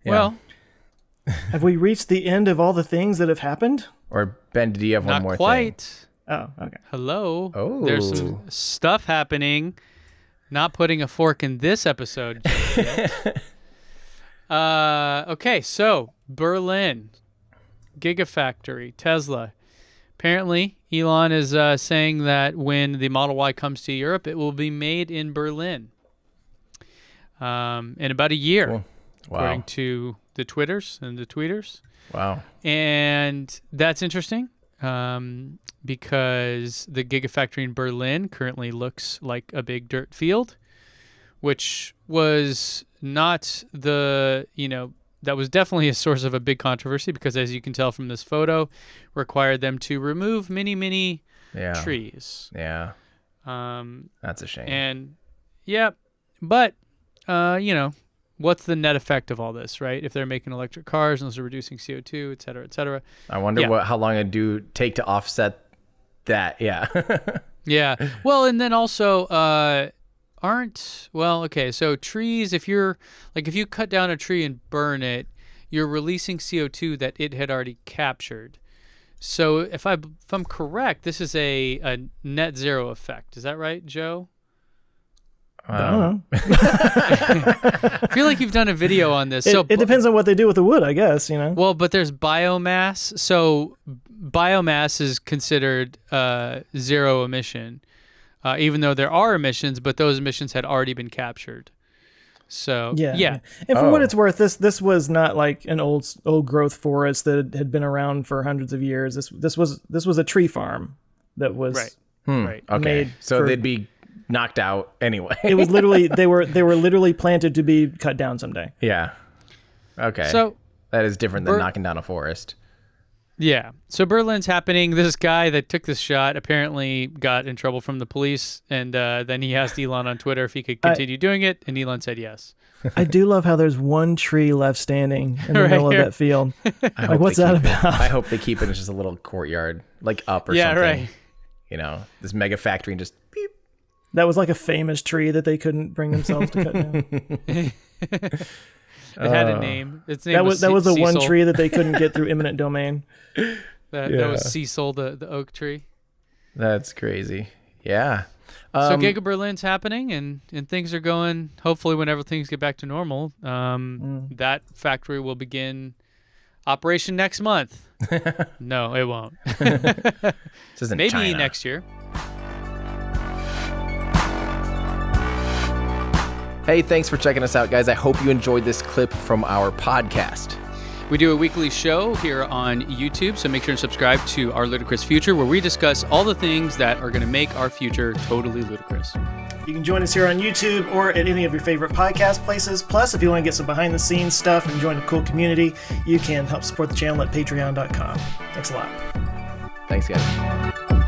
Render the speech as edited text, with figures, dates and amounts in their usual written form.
Yeah. Well, Have we reached the end of all the things that have happened? Or Ben, do you have one more not quite. thing? Oh, okay. Hello. Oh. There's some stuff happening. Not putting a fork in this episode just yet. Okay, so Berlin, Gigafactory, Tesla. Apparently, Elon is saying that when the Model Y comes to Europe, it will be made in Berlin in about a year, Cool. Wow. according to the Twitters and the tweeters. Wow. And that's interesting because the Gigafactory in Berlin currently looks like a big dirt field, which was not that was definitely a source of a big controversy because, as you can tell from this photo, required them to remove many trees. Yeah. That's a shame. And but what's the net effect of all this, right? If they're making electric cars and those are reducing CO2, et cetera, et cetera. I wonder how long it'd take to offset that. Yeah. Yeah. Well, and then also so trees, if you cut down a tree and burn it, you're releasing CO2 that it had already captured. So if I'm correct, this is a net zero effect. Is that right, Joe? I don't know. I feel like you've done a video on this. It depends on what they do with the wood, I guess, Well, but there's biomass. So biomass is considered zero emission, even though there are emissions, but those emissions had already been captured. So, yeah. And for what it's worth, this was not like an old growth forest that had been around for hundreds of years. This was a tree farm that was right. Okay. made So they'd be knocked out anyway. It was literally they were literally planted to be cut down someday. Yeah. Okay. So that is different than knocking down a forest. Yeah. So Berlin's happening. This guy that took this shot apparently got in trouble from the police, and then he asked Elon on Twitter if he could continue doing it, and Elon said yes. I do love how there's one tree left standing in the middle of that field. Like, what's that about? I hope they keep it in just a little courtyard, like up or something. Right. This mega factory and just beep. That was like a famous tree that they couldn't bring themselves to cut down. It had a name. Its name that was the Cecil. one tree that they couldn't get through eminent domain. That was Cecil, the oak tree. That's crazy. Yeah. So GigaBerlin's happening, and things are going. Hopefully, whenever things get back to normal, that factory will begin operation next month. No, it won't. This isn't Maybe China. next year. Hey, thanks for checking us out, guys. I hope you enjoyed this clip from our podcast. We do a weekly show here on YouTube, so make sure to subscribe to Our Ludicrous Future, where we discuss all the things that are going to make our future totally ludicrous. You can join us here on YouTube or at any of your favorite podcast places. Plus, if you want to get some behind-the-scenes stuff and join a cool community, you can help support the channel at patreon.com. Thanks a lot. Thanks, guys.